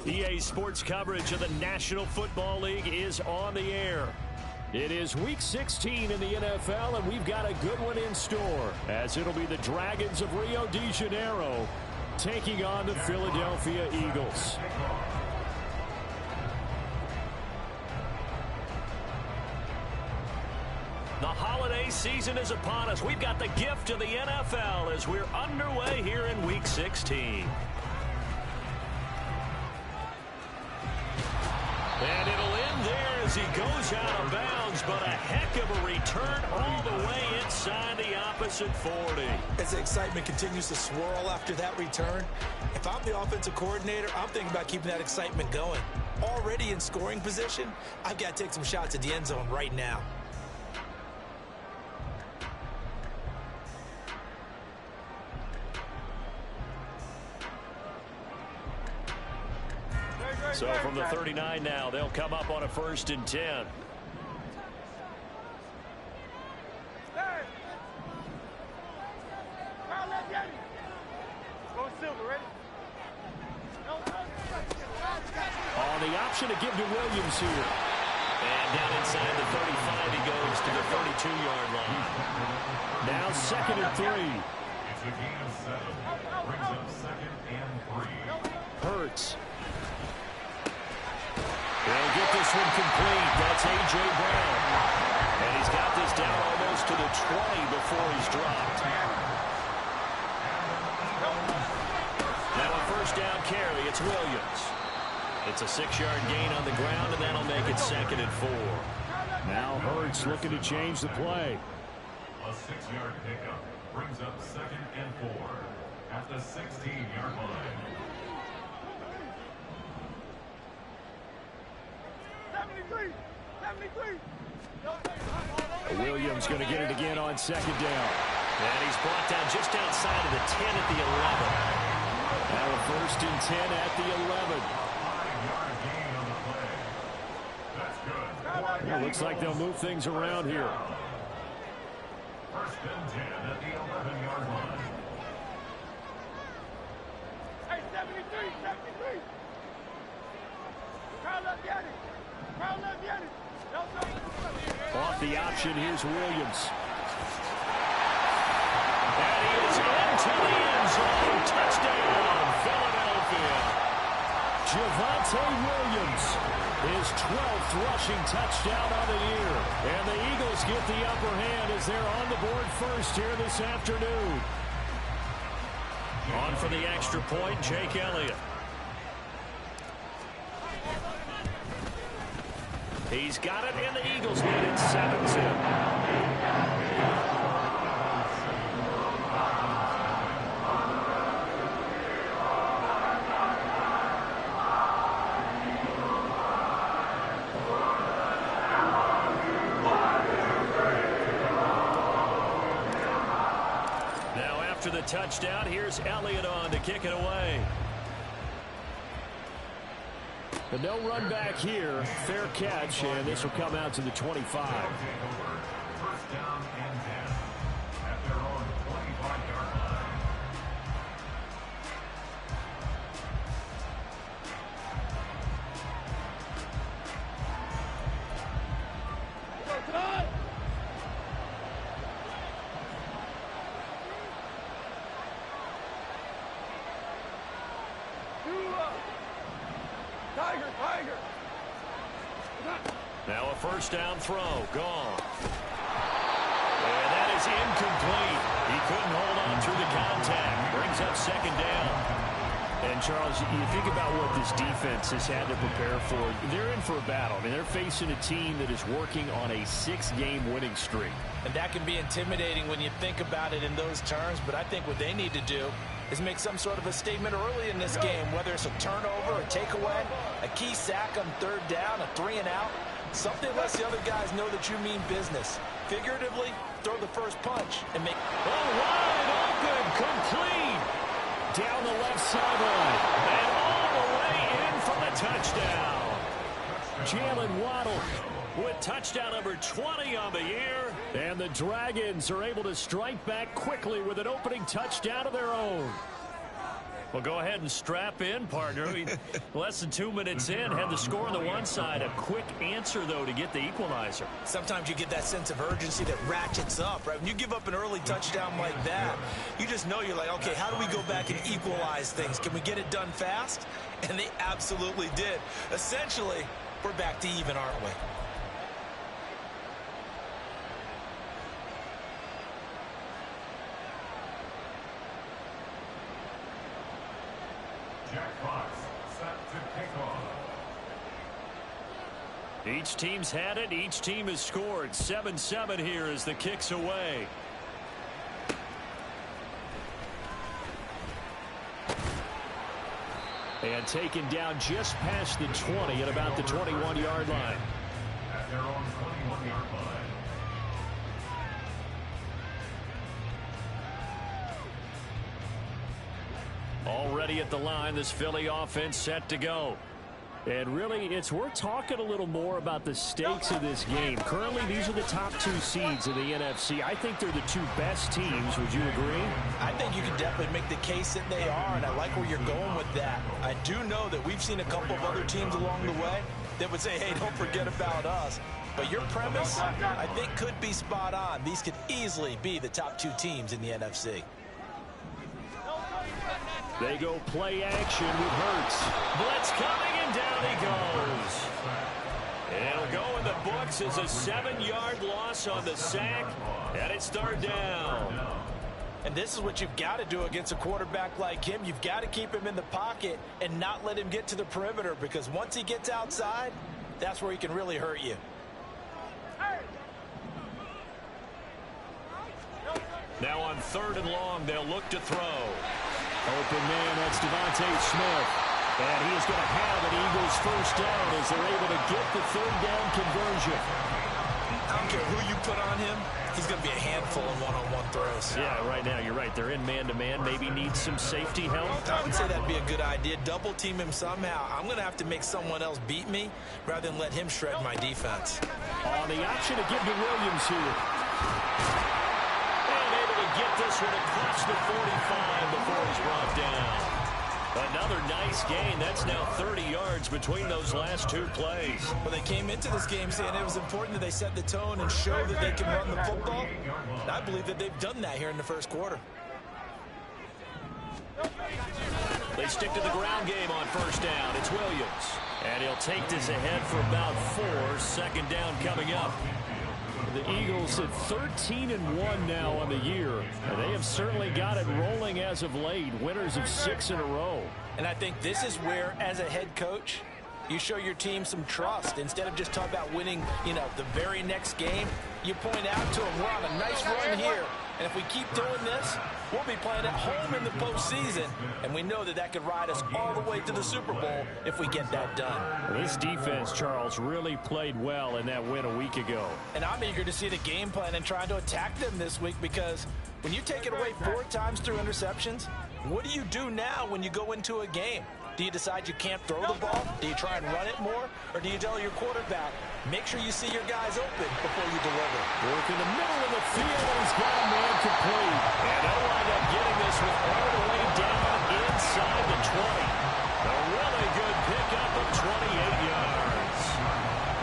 EA Sports coverage of the National Football League is on the air. It is Week 16 in the NFL, and we've got a good one in store, as it'll be the Dragons of Rio de Janeiro taking on the Philadelphia Eagles. The holiday season is upon us. We've got the gift of the NFL as we're underway here in Week 16. And it'll end there as he goes out of bounds, but a heck of a return all the way inside the opposite 40. As the excitement continues to swirl after that return, if I'm the offensive coordinator, I'm thinking about keeping that excitement going. Already in scoring position, I've got to take some shots at the end zone right now. So from the 39 now, they'll come up on a 1st and 10. On the option to give to Williams here. And down inside the 35, he goes to the 32-yard line. Now 2nd and 3. It's a gain of 7. Brings up 2nd and 3. Hurts. They'll get this one complete. That's A.J. Brown. And he's got this down almost to the 20 before he's dropped. Now a 1st down carry. It's Williams. It's a 6-yard gain on the ground, and that'll make it 2nd and 4. Now Hurts looking to change the play. A 6-yard pickup brings up 2nd and 4 at the 16-yard line. Williams going to get it again on 2nd down. And he's brought down just outside of the 10 at the 11. Now a 1st and 10 at the 11. 5-yard gain on the play. That's good. Well, looks like they'll move things around here. 1st and 10 at the 11-yard line. Hey, 73, 73. Crowd up, get it. Crowd up, get it. Off the option, here's Williams. And he is into the end zone. Touchdown, Philadelphia. Javonte Williams, his 12th rushing touchdown on the year. And the Eagles get the upper hand as they're on the board first here this afternoon. On for the extra point, Jake Elliott. He's got it, and the Eagles lead it 7-2. Now after the touchdown, here's Elliott on to kick it away. But no run back here. Fair catch, and this will come out to the 25. 1st down and 10 at their own 25-yard line. Now a 1st down throw, gone. And that is incomplete. He couldn't hold on through the contact. Brings up 2nd down. And, Charles, you think about what this defense has had to prepare for. They're in for a battle. I mean, they're facing a team that is working on a 6-game winning streak. And that can be intimidating when you think about it in those terms, but I think what they need to do is make some sort of a statement early in this game, whether it's a turnover, a takeaway, a key sack on 3rd down, a 3-and-out. Something lets the other guys know that you mean business. Figuratively, throw the first punch and make... Oh, wide open, complete. Down the left sideline. And all the way in for the touchdown. Jalen Waddle with touchdown number 20 on the year. And the Dragons are able to strike back quickly with an opening touchdown of their own. Well, go ahead and strap in, partner. Less than 2 minutes in, had the score on the one side. A quick answer, though, to get the equalizer. Sometimes you get that sense of urgency that ratchets up, right? When you give up an early touchdown like that, you just know you're like, okay, how do we go back and equalize things? Can we get it done fast? And they absolutely did. Essentially, we're back to even, aren't we? Jack Fox set to kick off. Each team's had it. Each team has scored. 7-7 here as the kick's away. And taken down just past the 20 at about the 21-yard line. At their own 21-yard line. Already at the line, this Philly offense set to go. And really, it's worth talking a little more about the stakes of this game. Currently, these are the top 2 seeds in the NFC. I think they're the 2 best teams. Would you agree? I think you can definitely make the case that they are, and I like where you're going with that. I do know that we've seen a couple of other teams along the way that would say, hey, don't forget about us. But your premise, I think, could be spot on. These could easily be the top 2 teams in the NFC. They go play action with Hurts. Blitz coming, and down he goes. It'll go in the books as a 7-yard loss on the sack, and it's 3rd down. And this is what you've got to do against a quarterback like him. You've got to keep him in the pocket and not let him get to the perimeter, because once he gets outside, that's where he can really hurt you. Now on 3rd and long, they'll look to throw. Open man, that's Devontae Smith. And he is going to have an Eagles first down as they're able to get the 3rd down conversion. I don't care who you put on him, he's going to be a handful in one-on-one throws. Yeah, right now, you're right. They're in man-to-man. Maybe needs some safety help. I would say that'd be a good idea. Double team him somehow. I'm going to have to make someone else beat me rather than let him shred my defense. On the option to give to Williams here. Get this one across the 45 before he's brought down. Another nice gain. That's now 30 yards between those last 2 plays. Well, they came into this game saying it was important that they set the tone and show that they can run the football. And I believe that they've done that here in the first quarter. They stick to the ground game on first down. It's Williams. And he'll take this ahead for about 4. 2nd down coming up. The Eagles at 13-1 now on the year. And they have certainly got it rolling as of late. Winners of 6 in a row. And I think this is where, as a head coach, you show your team some trust. Instead of just talking about winning, the very next game, you point out to them, we're on a nice run here. And if we keep doing this, we'll be playing at home in the postseason. And we know that could ride us all the way to the Super Bowl if we get that done. Well, this defense, Charles, really played well in that win a week ago. And I'm eager to see the game plan and trying to attack them this week, because when you take it away 4 times through interceptions, what do you do now when you go into a game? Do you decide you can't throw the ball? Do you try and run it more? Or do you tell your quarterback, make sure you see your guys open before you deliver? Work in the middle of the field, and he's got a man complete. And they'll wind up getting this one all the way down inside the 20. A really good pickup of 28 yards.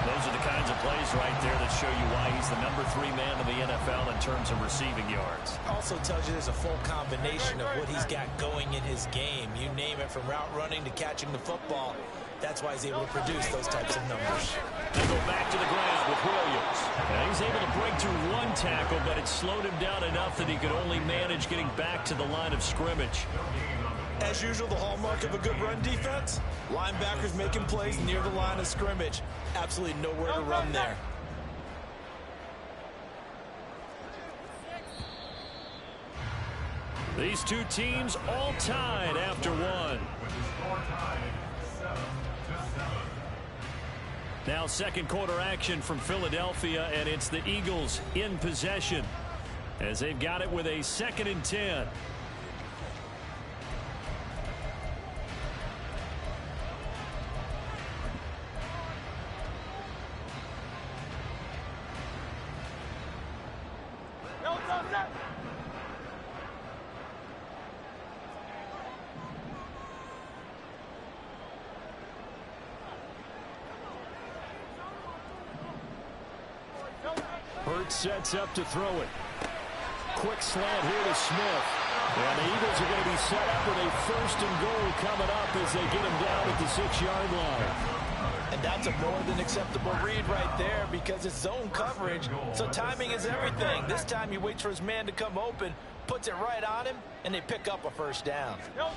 Those are the kinds of plays right there that show you why he's the number 3 man in the NFL in terms of receiving yards. Also tells you there's a full combination of what he's got going in his game. You name it, from route running to catching the football. That's why he's able to produce those types of numbers. They go back to the ground with Williams. And he's able to break through 1 tackle, but it slowed him down enough that he could only manage getting back to the line of scrimmage. As usual, the hallmark of a good run defense, linebackers making plays near the line of scrimmage. Absolutely nowhere to run there. These 2 teams all tied after 1. Now 2nd quarter action from Philadelphia, and it's the Eagles in possession as they've got it with a 2nd and 10. Hurts sets up to throw it. Quick slant here to Smith. And the Eagles are going to be set up with a 1st and goal coming up as they get him down at the 6-yard line. And that's a more than acceptable read right there because it's zone coverage, so timing is everything. This time he waits for his man to come open, puts it right on him, and they pick up a 1st down. They'll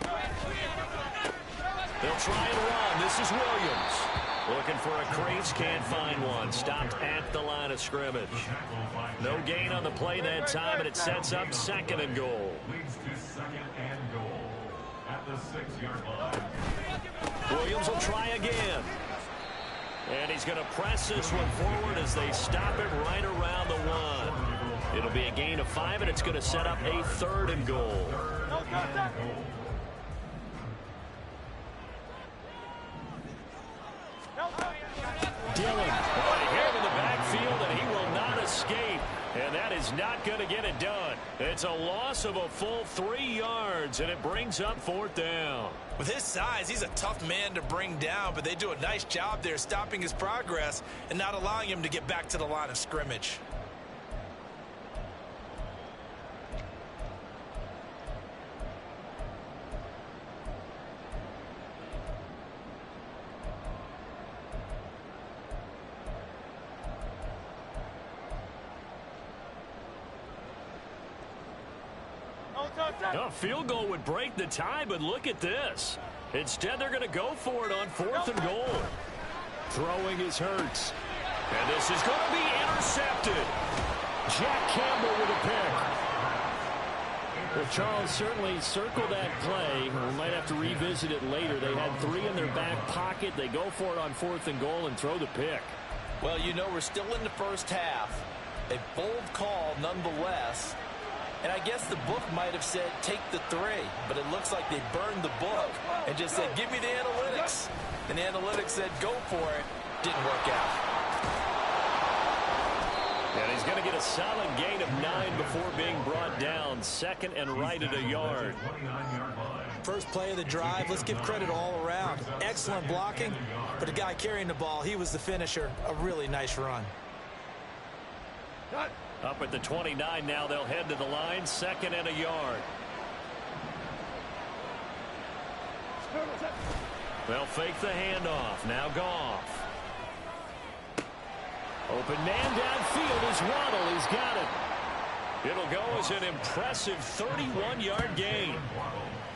try and run. This is Williams. Looking for a crease, can't find one. Stopped at the line of scrimmage. No gain on the play that time, and it sets up 2nd and goal. Leads to 2nd and goal at the 6-yard line. Williams will try again. And he's going to press this one forward as they stop it right around the 1. It'll be a gain of 5, and it's going to set up a 3rd and goal. Dillon, right here in the backfield, and he will not escape. And that is not going to get it done. It's a loss of a full 3 yards, and it brings up 4th down. With his size, he's a tough man to bring down, but they do a nice job there stopping his progress and not allowing him to get back to the line of scrimmage. A field goal would break the tie, but look at this. Instead, they're going to go for it on 4th and goal. Throwing is Hurts. And this is going to be intercepted. Jack Campbell with a pick. Well, Charles, certainly circle that play. We might have to revisit it later. They had 3 in their back pocket. They go for it on 4th and goal and throw the pick. Well, you know, we're still in the first half. A bold call nonetheless. And I guess the book might have said take the 3, but it looks like they burned the book and just said give me the analytics. And the analytics said go for it. Didn't work out. And he's going to get a solid gain of 9 before being brought down. 2nd and right at a yard. First play of the drive, let's give credit all around. Excellent blocking, but the guy carrying the ball, he was the finisher. A really nice run. Up at the 29 now, they'll head to the line. 2nd and a yard. They'll fake the handoff. Now Goff. Open man downfield is Waddle. He's got it. It'll go as an impressive 31-yard gain.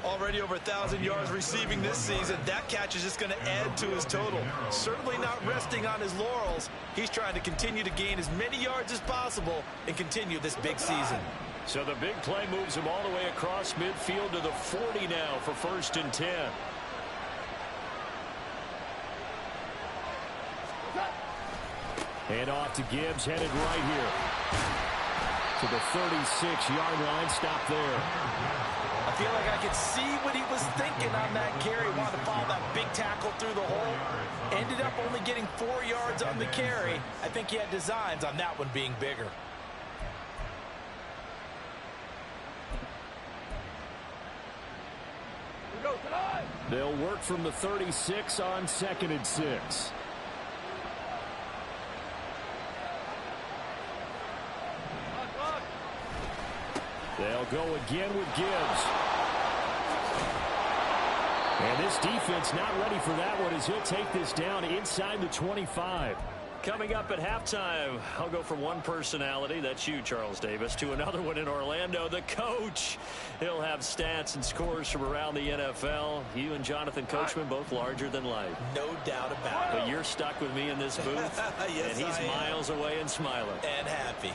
Already over 1,000 yards receiving this season. That catch is just going to add to his total. Certainly not resting on his laurels. He's trying to continue to gain as many yards as possible and continue this big season. So the big play moves him all the way across midfield to the 40 now for 1st and 10. Hand off to Gibbs, headed right here to the 36-yard line. Stop there. I feel like I could see what he was thinking on that carry. Wanted to follow that big tackle through the hole. Ended up only getting 4 yards on the carry. I think he had designs on that one being bigger. They'll work from the 36 on 2nd and 6. They'll go again with Gibbs. And this defense not ready for that one as he'll take this down inside the 25. Coming up at halftime, I'll go from one personality, that's you, Charles Davis, to another one in Orlando, the coach. He'll have stats and scores from around the NFL. You and Jonathan Coachman, both larger than life. No doubt about it. But you're stuck with me in this booth, yes, and he's miles away and smiling. And happy.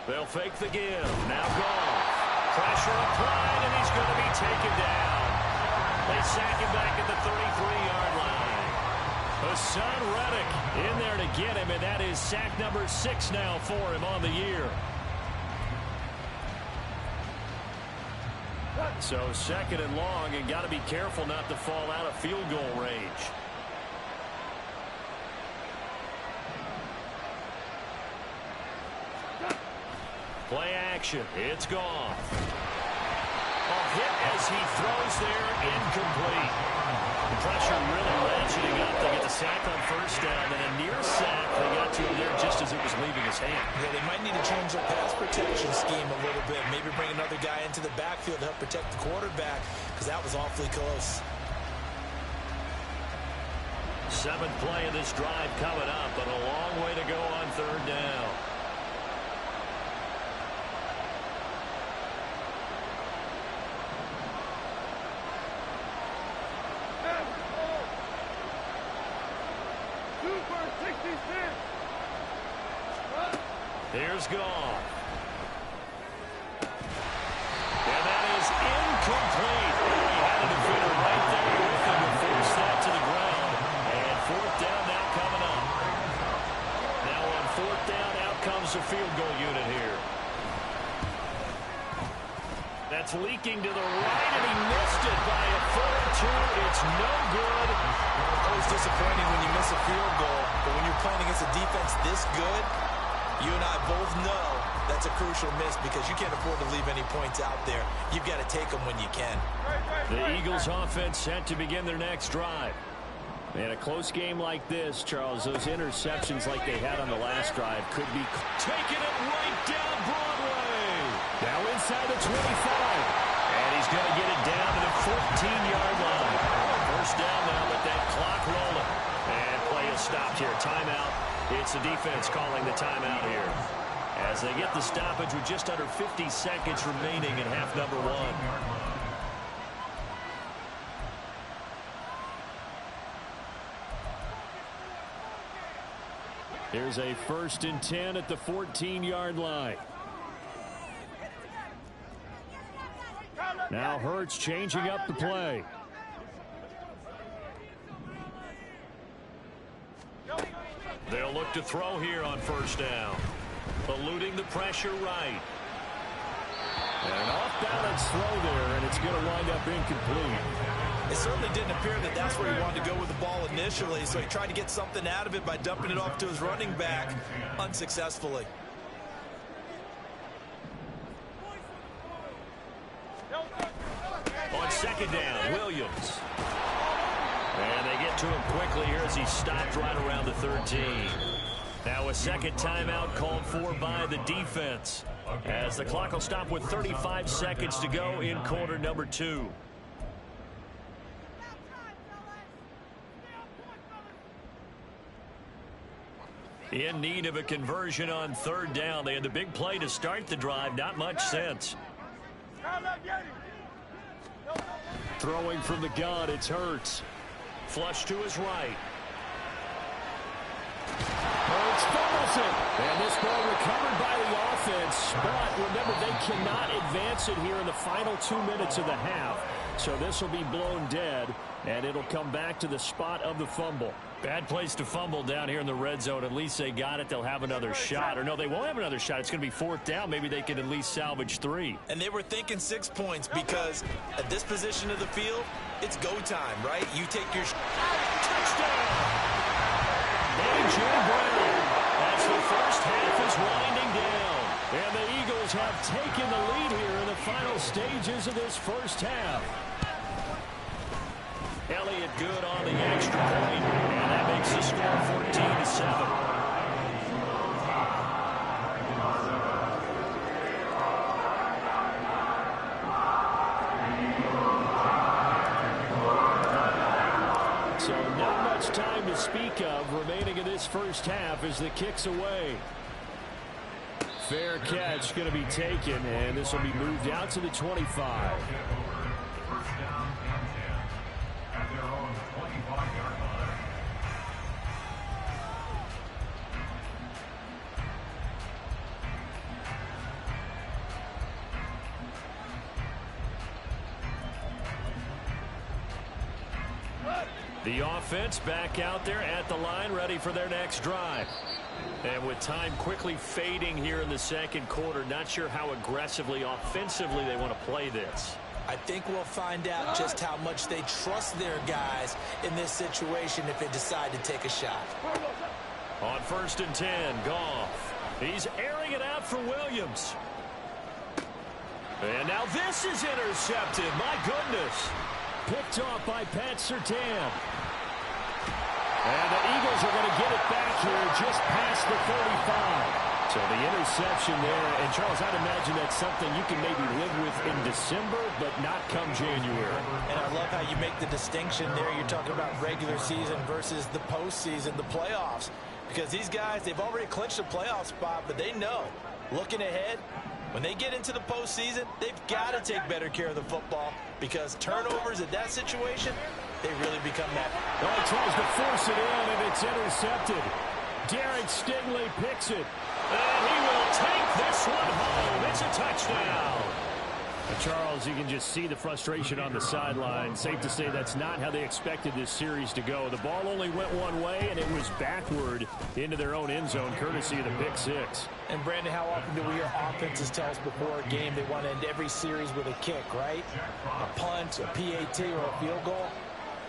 They'll fake the give. Now Goff. Pressure applied, and he's going to be taken down. They sack him back at the 33-yard line. Hassan Reddick in there to get him, and that is sack number 6 now for him on the year. So 2nd and long, and got to be careful not to fall out of field goal range. Play action. It's Goff. A hit as he throws there, incomplete. The pressure really ratcheting up. They get the sack on first down, and a near sack. They got to him there just as it was leaving his hand. Yeah, they might need to change their pass protection scheme a little bit. Maybe bring another guy into the backfield to help protect the quarterback, because that was awfully close. Seventh play of this drive coming up, but a long way to go on third down. Here's Goff. And that is incomplete. He had a defender right there with him to force that to the ground. And fourth down now coming up. Now on fourth down, out comes the field goal unit here. That's leaking to the right, and he missed it by a foot or two. It's no good. Always disappointing when you miss a field goal, but when you're playing against a defense this good, you and I both know that's a crucial miss because you can't afford to leave any points out there. You've got to take them when you can. The Eagles offense set to begin their next drive. In a close game like this, Charles, those interceptions like they had on the last drive could be taking it right down Broadway. Now inside the 25. And he's going to get it down to the 14-yard line. First down now with that clock rolling. And play is stopped here. Timeout. It's the defense calling the timeout here. As they get the stoppage with just under 50 seconds remaining in half number one. Here's a 1st and 10 at the 14-yard line. Now Hurts changing up the play. They'll look to throw here on first down. Eluding the pressure right. And an off-balance throw there, and it's going to wind up incomplete. It certainly didn't appear that that's where he wanted to go with the ball initially, so he tried to get something out of it by dumping it off to his running back unsuccessfully. On second down, Williams. And they get to him quickly here as he stopped right around the 13. Now a second timeout called for by the defense, as the clock will stop with 35 seconds to go in quarter number 2. In need of a conversion on third down. They had the big play to start the drive. Not much sense. Throwing from the gun, it's Hurts. Flush to his right. Hurts fumbles it. And this ball recovered by the offense. But remember, they cannot advance it here in the final 2 minutes of the half. So this will be blown dead, and it'll come back to the spot of the fumble. Bad place to fumble down here in the red zone. At least they got it. They'll have another shot. Or no, they won't have another shot. It's going to be fourth down. Maybe they can at least salvage 3. And they were thinking 6 points because at this position of the field, it's go time, right? You take your touchdown. A.J. Brown as the first half is winding down. And the Eagles have taken the lead here in the final stages of this first half. Elliott good on the extra point, and that makes the score 14-7. So not much time to speak of remaining in this first half as the kick's away. Fair catch going to be taken, and this will be moved out to the 25. The offense back out there at the line, ready for their next drive. And with time quickly fading here in the second quarter, not sure how aggressively, offensively they want to play this. I think we'll find out just how much they trust their guys in this situation if they decide to take a shot. On 1st and 10, Goff. He's airing it out for Williams. And now this is intercepted. My goodness. Picked off by Pat Surtain. And the Eagles are going to get it back here just past the 35. So the interception there. And, Charles, I'd imagine that's something you can maybe live with in December, but not come January. And I love how you make the distinction there. You're talking about regular season versus the postseason, the playoffs. Because these guys, they've already clinched a playoff spot, but they know, looking ahead, when they get into the postseason, they've got to take better care of the football because turnovers in that situation, they really become that. Oh, he tries to force it in, and it's intercepted. Derek Stingley picks it. And he will take this one home. It's a touchdown. And Charles, you can just see the frustration on the sideline. Safe to say that's not how they expected this series to go. The ball only went one way, and it was backward into their own end zone, courtesy of the pick six. And, Brandon, how often do we hear offenses tell us before a game they want to end every series with a kick, right? A punt, a PAT, or a field goal.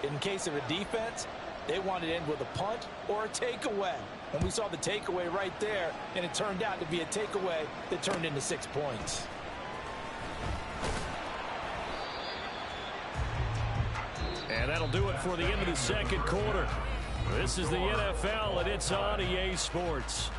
In case of a defense, they want to end with a punt or a takeaway. And we saw the takeaway right there, and it turned out to be a takeaway that turned into 6 points. And that'll do it for the end of the second quarter. This is the NFL, and it's on EA Sports.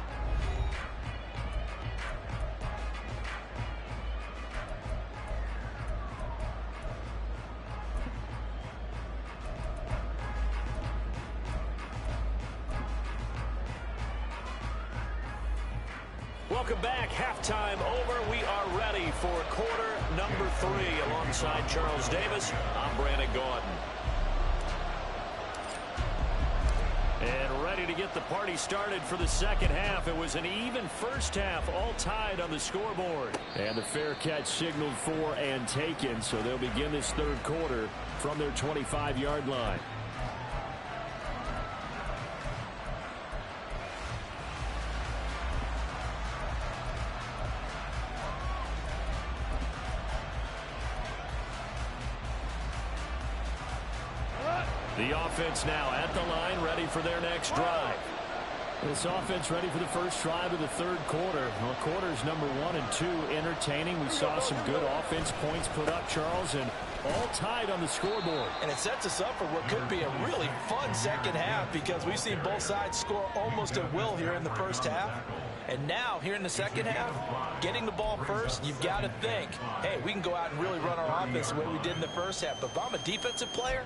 Welcome back. Halftime over. We are ready for quarter number 3 alongside Charles Davis. I'm Brandon Gaudin. And ready to get the party started for the second half. It was an even first half, all tied on the scoreboard. And the fair catch signaled for and taken, so they'll begin this third quarter from their 25-yard line. The offense now at the line, ready for their next drive. This offense ready for the first drive of the third quarter. Well, quarters number 1 and 2 entertaining. We saw some good offense points put up, Charles, and all tied on the scoreboard. And it sets us up for what could be a really fun second half because we've seen both sides score almost at will here in the first half. And now, here in the second half, getting the ball first, you've got to think, hey, we can go out and really run our offense the way we did in the first half. But if I'm a defensive player,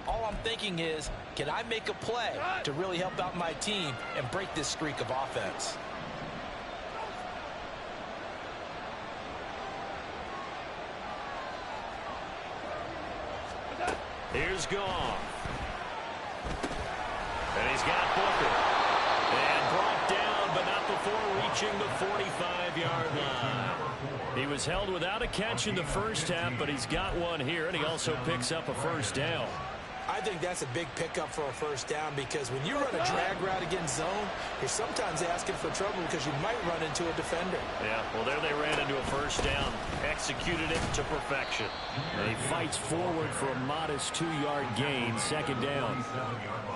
all I'm thinking is, can I make a play to really help out my team and break this streak of offense? Here's Goff. And he's got Booker. And brought down, but not before reaching the 45-yard line. He was held without a catch in the first half, but he's got one here, and he also picks up a first down. I think that's a big pickup for a first down because when you run a drag route against zone, you're sometimes asking for trouble because you might run into a defender. Yeah, well, there they ran into a first down, executed it to perfection. And he fights forward for a modest 2-yard gain, second down.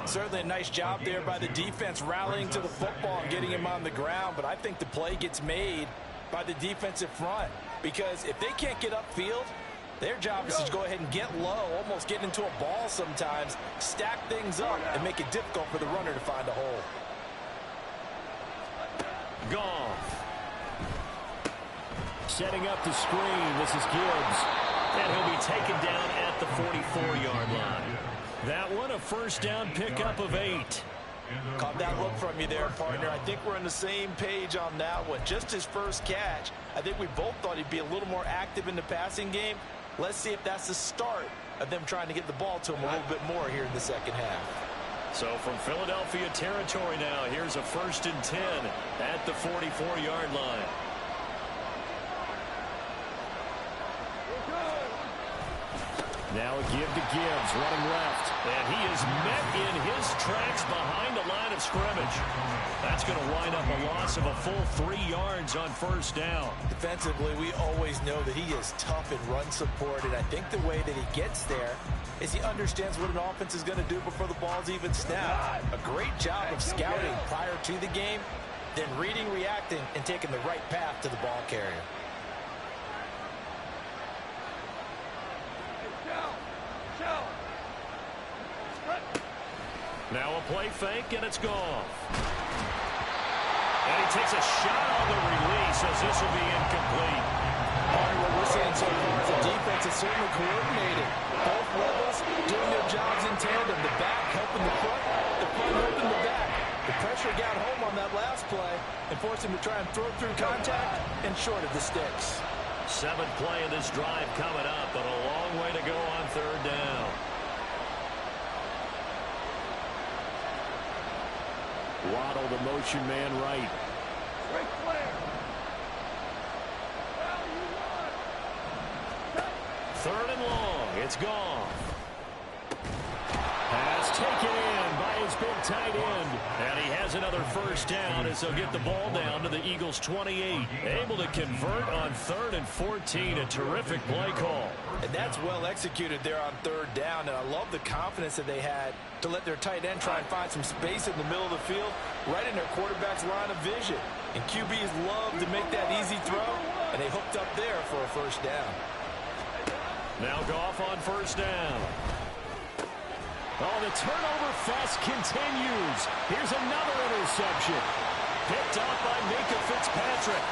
Certainly a nice job there by the defense rallying to the football and getting him on the ground, but I think the play gets made by the defensive front because if they can't get upfield, their job is to go ahead and get low, almost get into a ball sometimes, stack things up, and make it difficult for the runner to find a hole. Goff. Setting up the screen. This is Gibbs. And he'll be taken down at the 44-yard line. That one, a first down pickup of 8. Caught that look from you there, partner. I think we're on the same page on that one. Just his first catch. I think we both thought he'd be a little more active in the passing game. Let's see if that's the start of them trying to get the ball to him a little bit more here in the second half. So from Philadelphia territory now, here's a 1st and 10 at the 44-yard line. Now a give to Gibbs, running left. And he is met in his tracks behind the line of scrimmage. That's going to wind up a loss of a full 3 yards on first down. Defensively, we always know that he is tough in run support, and I think the way that he gets there is he understands what an offense is going to do before the ball's even snapped. A great job of scouting prior to the game, then reading, reacting, and taking the right path to the ball carrier. Now a play fake, and it's gone. And he takes a shot on the release as this will be incomplete. What we're seeing so far is the defense is certainly coordinated. Both levels doing their jobs in tandem. The back helping the front helping the back. The pressure got home on that last play and forced him to try and throw through contact and short of the sticks. 7th play of this drive coming up, but a long way to go on 3rd down. Waddle, the motion man right. Great player. 3rd and long. It's gone. Pass taken in by his big tight end. And he has another 1st down as they'll get the ball down to the Eagles' 28. Able to convert on 3rd and 14. A terrific play call. And that's well executed there on 3rd down. And I love the confidence that they had to let their tight end try and find some space in the middle of the field, right in their quarterback's line of vision. And QBs love to make that easy throw, and they hooked up there for a 1st down. Now Goff on 1st down. Oh, the turnover fest continues. Here's another interception. Picked up by Minkah Fitzpatrick.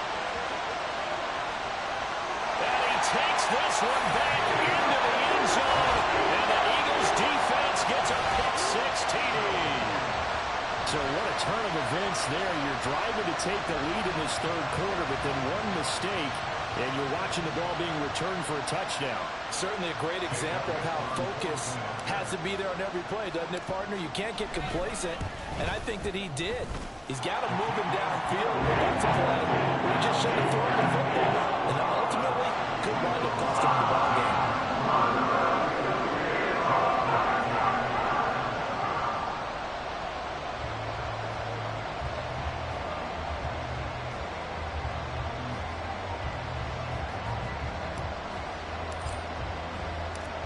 And he takes this one back into the end zone. And the Eagles defense gets a pick-6 TD. So what a turn of events there. You're driving to take the lead in this 3rd quarter, but then one mistake, and you're watching the ball being returned for a touchdown. Certainly a great example of how focus has to be there on every play, doesn't it, partner? You can't get complacent, and I think that he did. He's got to move him downfield. That's a play where he just shouldn't have thrown the football. And ultimately, could wind up costing him the ball game.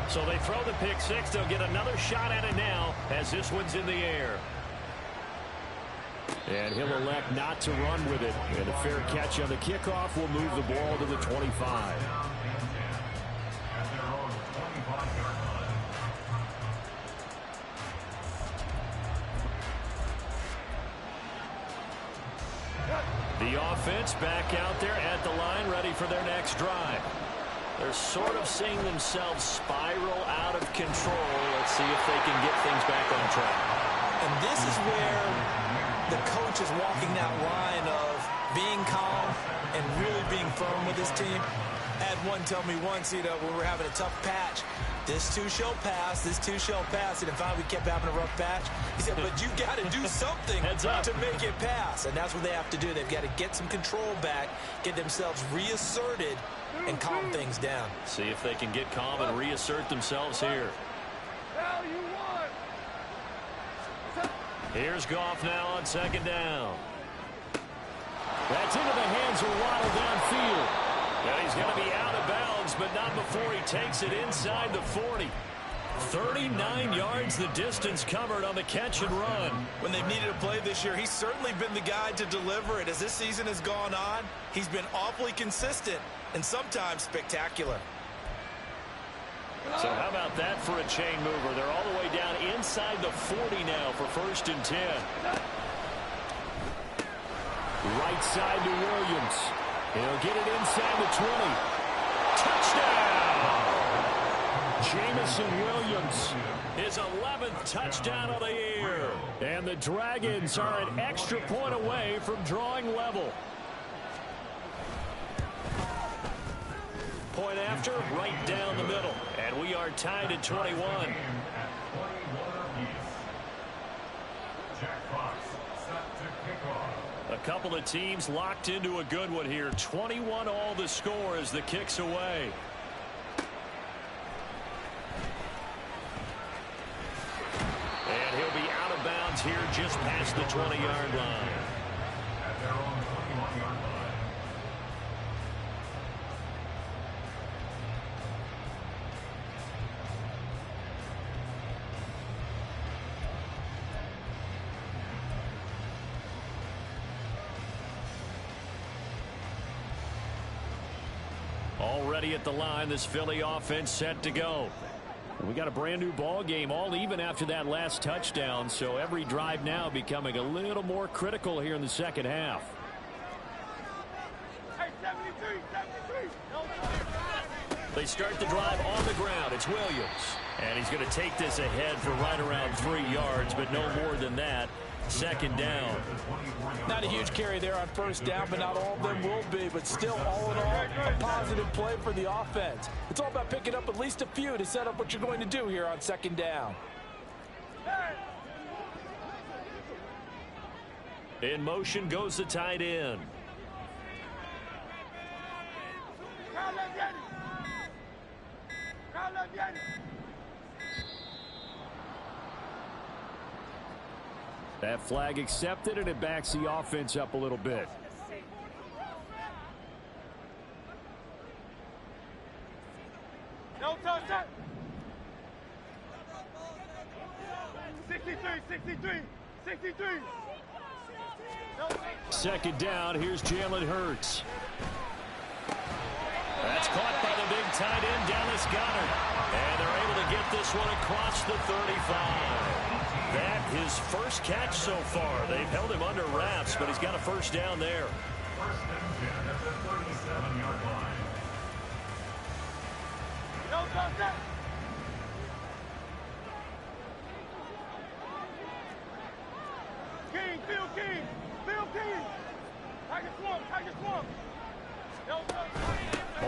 So they throw the pick-6. They'll get another shot at it now as this one's in the air. And he'll elect not to run with it. And a fair catch on the kickoff will move the ball to the 25. The offense back out there at the line, ready for their next drive. They're sort of seeing themselves spiral out of control. Let's see if they can get things back on track. And this is where the coach is walking that line of being calm and really being firm with his team. I had one tell me once, when we were having a tough patch, this too shall pass, this too shall pass. And if we kept having a rough patch, he said, but you got to do something to make it pass. And that's what they have to do. They've got to get some control back, get themselves reasserted, and calm things down. See if they can get calm and reassert themselves here. Here's Goff now on 2nd down. That's into the hands of Waddle downfield. And he's going to be out of bounds, but not before he takes it inside the 40. 39 yards the distance covered on the catch and run. When they've needed a play this year, he's certainly been the guy to deliver it. As this season has gone on, he's been awfully consistent and sometimes spectacular. So how about that for a chain mover? They're all the way down inside the 40 now for 1st and 10. Right side to Williams. He'll get it inside the 20. Touchdown! Jameson Williams, his 11th touchdown of the year. And the Dragons are an extra point away from drawing level. Point after, right down the middle. And we are tied at 21. A couple of teams locked into a good one here. 21 all the score as the kick's away. And he'll be out of bounds here just past the 20-yard line. At their own 21-yard line. Already at the line, this Philly offense set to go. We got a brand new ball game, all even after that last touchdown, so every drive now becoming a little more critical here in the second half. Hey, 73, 73. They start the drive on the ground. It's Williams, and he's going to take this ahead for right around 3 yards, but no more than that. Second down. Not a huge carry there on first down, but not all of them will be. But still, all in all, a positive play for the offense. It's all about picking up at least a few to set up what you're going to do here on second down. In motion goes the tight end. That flag accepted, and it backs the offense up a little bit. No touch that. 63, 63, 63. No. Second down, here's Jalen Hurts. That's caught by the big tight end, Dallas Goedert. And they're able to get this one across the 35. That his first catch so far. They've held him under wraps, but he's got a first down there. First and 10 at the 37-yard line. No touch that. King, Phil King, Phil King. Tiger Swamp, Tiger Swamp. No touch.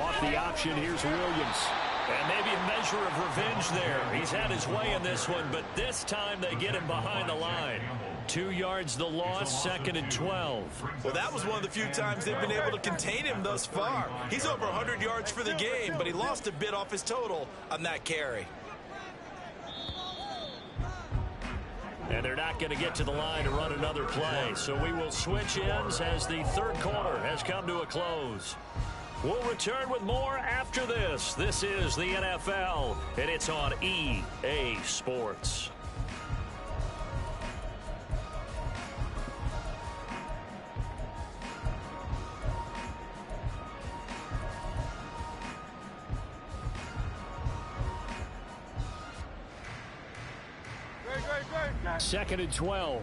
Off the option, here's Williams. And maybe a measure of revenge there. He's had his way in this one, but this time they get him behind the line. 2 yards the loss, second and 12. Well, that was one of the few times they've been able to contain him thus far. He's over 100 yards for the game, but he lost a bit off his total on that carry. And they're not going to get to the line to run another play. So we will switch ends as the third quarter has come to a close. We'll return with more after this. This is the NFL, and it's on EA Sports. Great. Second and 12.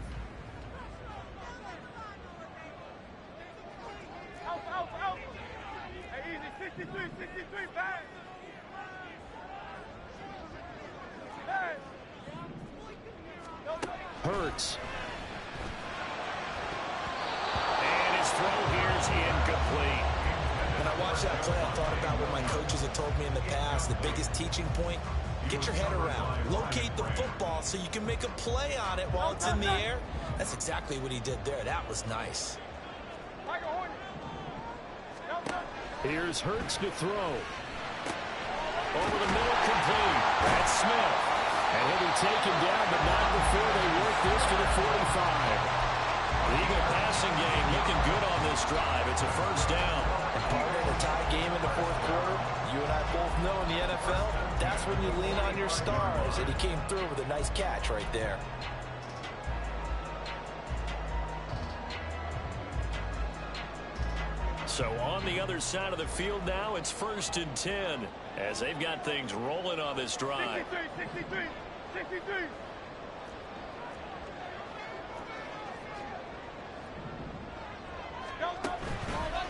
Out. Hey, easy, 63, 63, back. Back. Hurts. And his throw here is incomplete. When I watched that play, I thought about what my coaches had told me in the past. The biggest teaching point, get your head around. Locate the football so you can make a play on it while it's in the air. That's exactly what he did there. That was nice. Here's Hurts to throw. Over the middle, complete. That's Smith. And he'll be taken down, but not before they work this to the 45. The Eagle passing game looking good on this drive. It's a first down. And part of the tie game in the fourth quarter, you and I both know in the NFL, that's when you lean on your stars. And he came through with a nice catch right there. So on the other side of the field now, it's first and 10 as they've got things rolling on this drive. 63.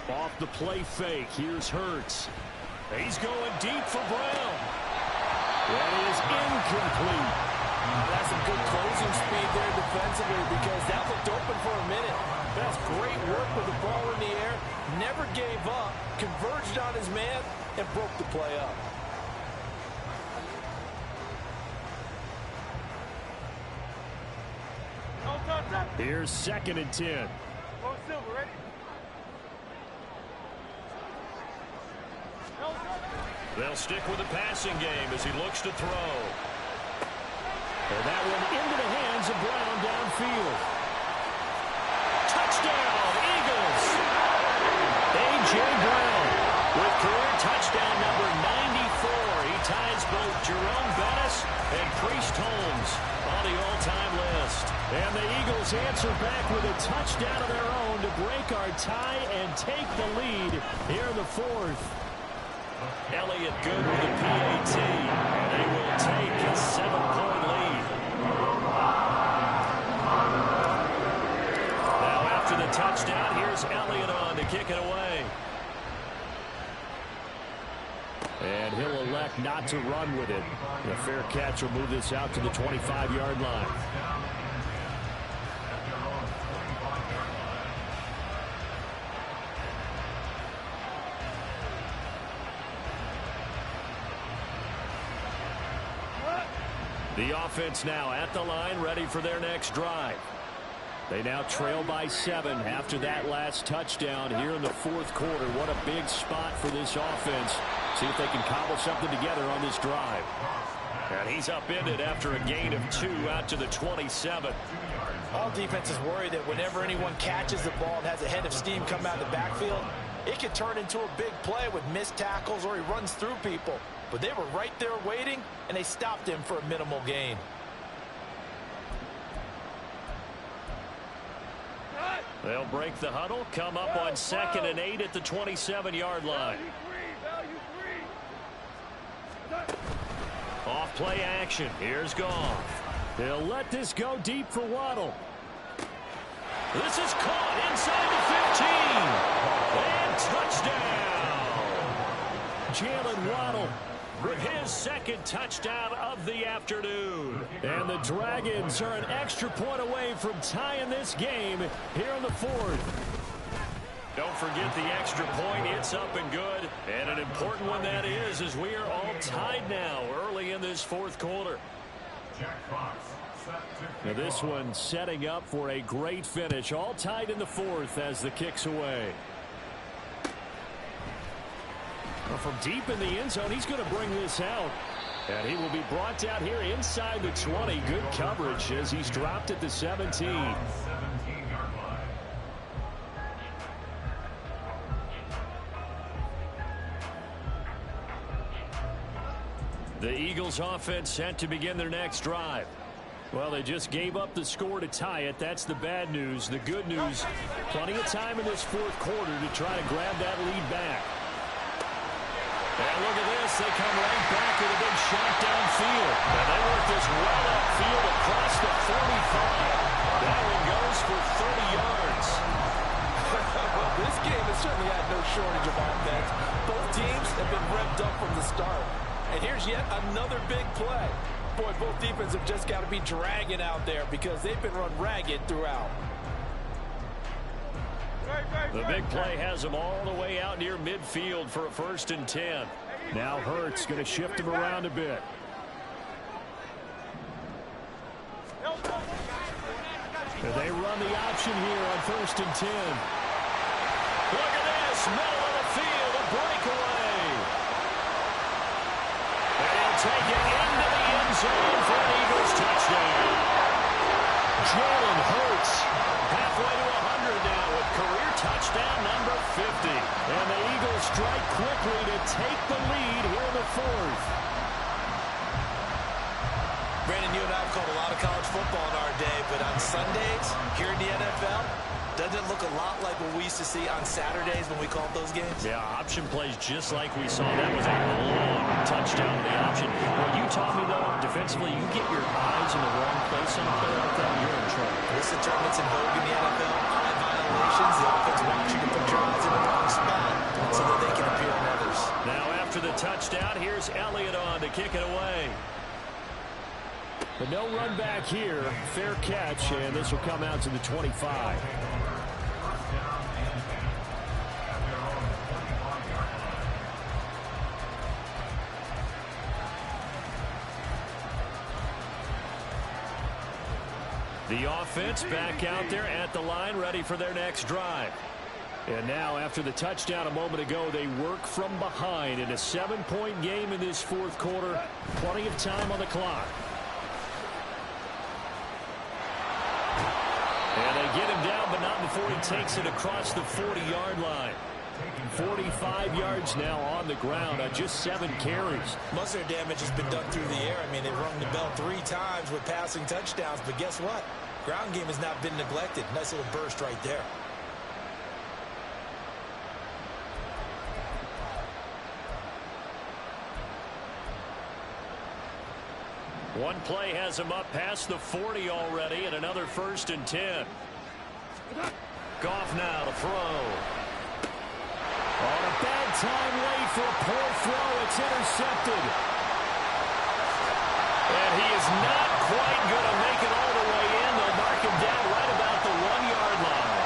Off the play fake, here's Hurts. He's going deep for Brown. That is incomplete. That's some good closing speed there defensively because that looked open for a minute. That's great work with the ball in the air. Never gave up, converged on his man, and broke the play up. Here's second and 10. Go Silver, ready? They'll stick with the passing game as he looks to throw. And that one into the hands of Brown downfield. Touchdown, Eagles! A.J. Brown with career touchdown number 94. He ties both Jerome Bettis and Priest Holmes on the all-time list. And the Eagles answer back with a touchdown of their own to break our tie and take the lead here in the fourth. Elliott good with a PAT. And they will take a 7-point lead. Now after the touchdown, here's Elliott on to kick it away. And he'll elect not to run with it. A fair catch will move this out to the 25-yard line. The offense now at the line, ready for their next drive. They now trail by 7 after that last touchdown here in the fourth quarter. What a big spot for this offense. See if they can cobble something together on this drive. And he's upended after a gain of 2 out to the 27. All defenses worry that whenever anyone catches the ball and has a head of steam come out of the backfield, it can turn into a big play with missed tackles or he runs through people. But they were right there waiting, and they stopped him for a minimal gain. They'll break the huddle, come up on 2nd and 8 at the 27-yard line. Off play action. Here's Goff. They'll let this go deep for Waddle. This is caught inside the 15. And touchdown. Jalen Waddle with his second touchdown of the afternoon. And the Dragons are an extra point away from tying this game here in the fourth. Don't forget the extra point. It's up and good. And an important one that is, as we are all tied now early in this fourth quarter. Now this one setting up for a great finish. All tied in the fourth as the kick's away. Well, from deep in the end zone, he's going to bring this out. And he will be brought out here inside the 20. Good coverage as he's dropped at the 17. The Eagles offense set to begin their next drive. Well, they just gave up the score to tie it. That's the bad news. The good news, plenty of time in this fourth quarter to try to grab that lead back. And look at this. They come right back with a big shot downfield. And they work this well upfield across the 45. That one goes for 30 yards. Well, this game has certainly had no shortage of offense. Both teams have been revved up from the start. And here's yet another big play. Boy, both defenses have just got to be dragging out there because they've been run ragged throughout. The big play has them all the way out near midfield for a 1st and 10. Now Hurts going to shift him around a bit. And they run the option here on 1st and 10. Look at this, middle of the field, a breakaway. And he'll take it into the end zone for an Eagles touchdown. Jalen Hurts halfway to 100 now with career touchdown number 50. And the Eagles strike quickly to take the lead here in the fourth. Brandon, you and I have called a lot of college football in our day, but on Sundays here in the NFL, doesn't it look a lot like what we used to see on Saturdays when we called those games? Yeah, option plays just like we saw. That was a long touchdown to the option. What you taught me, though, defensively, you get your eyes in the wrong place on a play like that, you're in trouble. This determines in vogue in the NFL. Eye violations, the offense wants you to put your eyes in the wrong spot so that they can appear on others. Now after the touchdown, here's Elliott on to kick it away. But no run back here. Fair catch, and this will come out to the 25. The offense back out there at the line, ready for their next drive. And now, after the touchdown a moment ago, they work from behind in a 7-point game in this fourth quarter. Plenty of time on the clock. And they get him down, but not before he takes it across the 40-yard line. 45 yards now on the ground on just 7 carries. Most of their damage has been done through the air. I mean, they've rung the bell 3 times with passing touchdowns, but guess what? Ground game has not been neglected. Nice little burst right there. One play has him up past the 40 already, and another 1st and 10. Goff now to throw. On a bad time late for a poor throw. It's intercepted. And he is not quite going to make it all the way in. They'll mark him down right about the 1-yard line.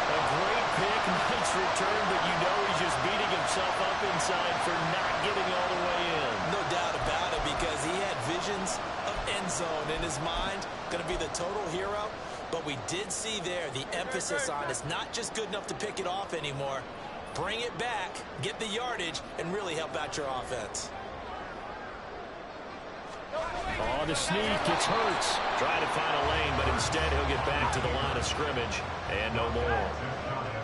A great pick, nice return, but you know he's just beating himself up inside for not getting all the way in. No doubt about it, because he had visions of end zone in his mind. Going to be the total hero. But we did see there the emphasis on it's not just good enough to pick it off anymore. Bring it back, get the yardage, and really help out your offense. On the sneak, it's Hurts. Trying to find a lane, but instead he'll get back to the line of scrimmage. And no more.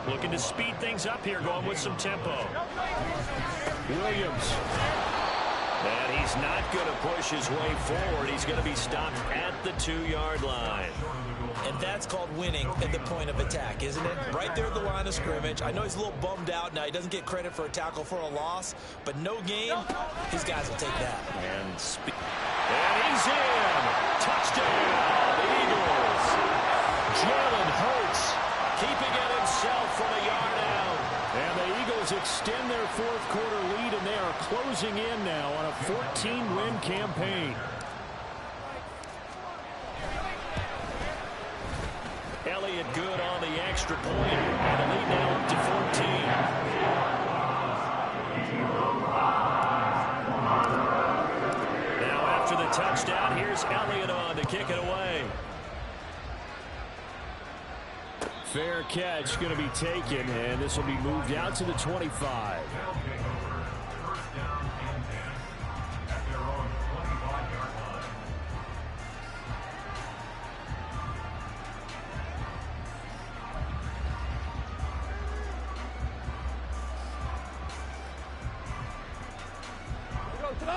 Looking to speed things up here, going with some tempo. Williams. And he's not going to push his way forward. He's going to be stopped at the 2-yard line. And that's called winning at the point of attack, isn't it? Right there at the line of scrimmage. I know he's a little bummed out now. He doesn't get credit for a tackle for a loss, but no gain, his guys will take that. And he's in. Touchdown, Eagles. Jalen Hurts keeping it himself from a yard out. And the Eagles extend their 4th quarter lead, and they are closing in now on a 14-win campaign. Elliott good on the extra point, and the lead now up to 14. Now after the touchdown, here's Elliott on to kick it away. Fair catch going to be taken, and this will be moved out to the 25.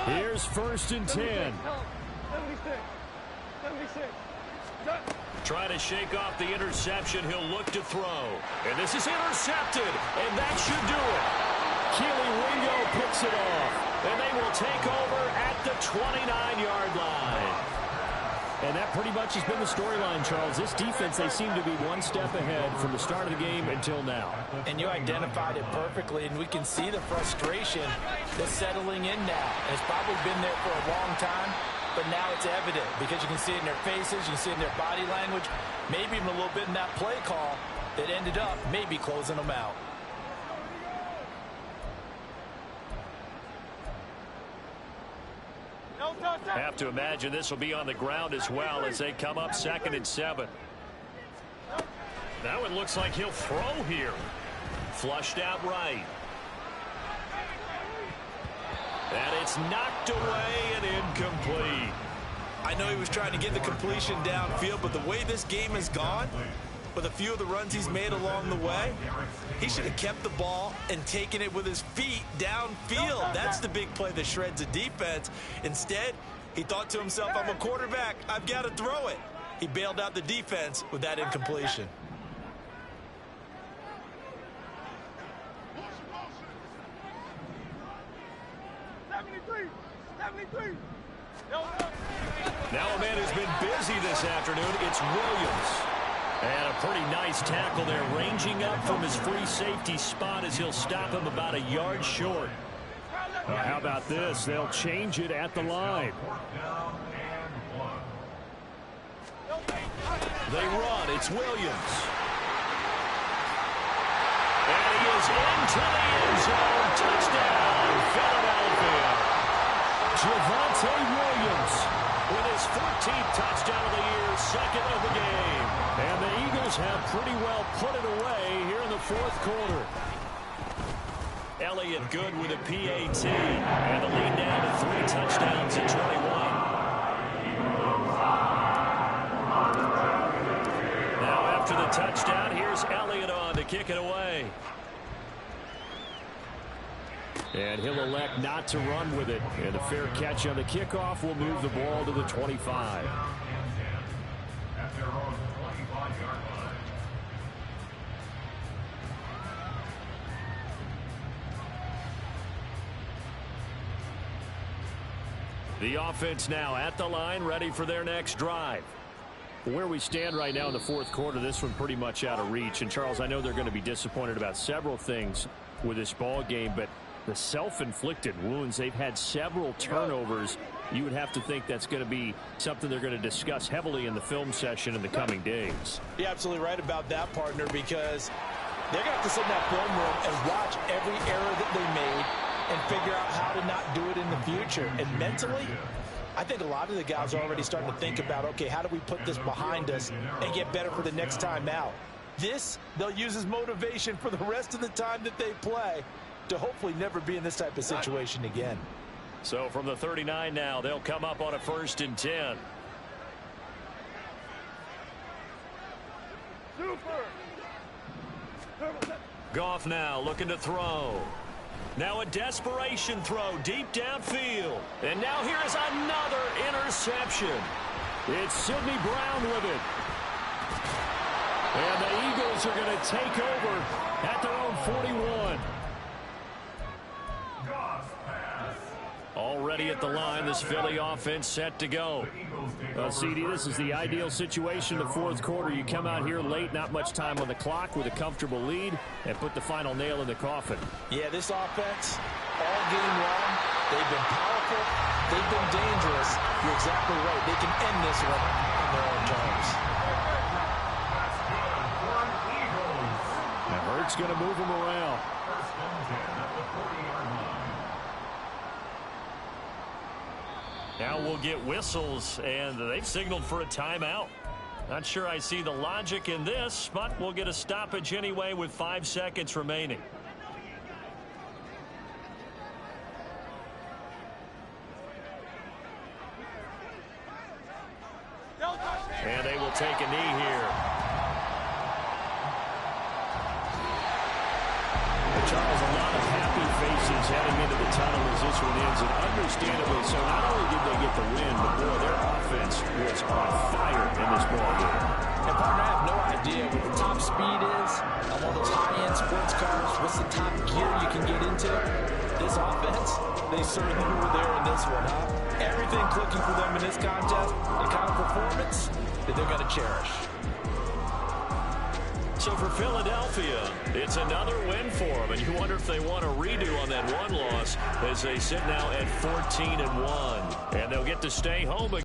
Here's 1st and 10. 76. Trying to shake off the interception. He'll look to throw. And this is intercepted. And that should do it. Keely Ringo picks it off. And they will take over at the 29-yard line. And that pretty much has been the storyline, Charles. This defense, they seem to be one step ahead from the start of the game until now. And you identified it perfectly, and we can see the frustration that's settling in now. And it's probably been there for a long time, but now it's evident because you can see it in their faces, you can see it in their body language, maybe even a little bit in that play call that ended up maybe closing them out. Have to imagine this will be on the ground as well as they come up 2nd and 7. Now it looks like he'll throw here. Flushed out right. And it's knocked away and incomplete. I know he was trying to get the completion downfield, but the way this game has gone, with a few of the runs he's made along the way, he should have kept the ball and taken it with his feet downfield. That's the big play that shreds a defense. Instead, he thought to himself, I'm a quarterback, I've got to throw it. He bailed out the defense with that incompletion. Now a man who's been busy this afternoon, it's Williams. And a pretty nice tackle there, ranging up from his free safety spot as he'll stop him about a yard short. How about this? They'll change it at the line. They run. It's Williams. And he is into the end zone. Touchdown, Philadelphia. Javonte Williams with his 14th touchdown of the year, 2nd of the game. And the Eagles have pretty well put it away here in the 4th quarter. Elliott good with a PAT. And the lead down to 3 touchdowns at 21. Now after the touchdown, here's Elliott on to kick it away. And he'll elect not to run with it. And a fair catch on the kickoff will move the ball to the 25. At their own 25-yard line. The offense now at the line, ready for their next drive. Where we stand right now in the fourth quarter, this one pretty much out of reach. And, Charles, I know they're going to be disappointed about several things with this ball game, but the self-inflicted wounds, they've had several turnovers. You would have to think that's going to be something they're going to discuss heavily in the film session in the coming days. You're absolutely right about that, partner, because they're going to have to sit in that film room and watch every error that they made and figure out how to not do it in the future. And mentally, I think a lot of the guys are already starting to think about, okay, how do we put this behind us and get better for the next time out? This, they'll use as motivation for the rest of the time that they play to hopefully never be in this type of situation again. So from the 39 now, they'll come up on a 1st and 10. Goff now looking to throw. Now a desperation throw deep downfield. And now here is another interception. It's Sidney Brown with it. And the Eagles are going to take over at their own 41. Already at the line, this Philly offense set to go. CD, this is the ideal situation in the fourth quarter. You come out here late, not much time on the clock with a comfortable lead, and put the final nail in the coffin. Yeah, this offense, all game long, they've been powerful, they've been dangerous. You're exactly right. They can end this one on their own terms. Now Hurts going to move him around. Now we'll get whistles, and they've signaled for a timeout. Not sure I see the logic in this, but we'll get a stoppage anyway with 5 seconds remaining. And they will take a knee here. Charles, a lot of happy faces heading into the tunnel as this one ends, and understandably so. Not only did they get the win, but boy, their offense was on fire in this ball game. And partner, I have no idea what the top speed is on one of those high-end sports cars. What's the top gear you can get into? This offense, they certainly were there in this one, huh? Everything clicking for them in this contest, the kind of performance that they're going to cherish. So for Philadelphia, it's another win for them, and you wonder if they want a redo on that one loss as they sit now at 14-1, and they'll get to stay home again.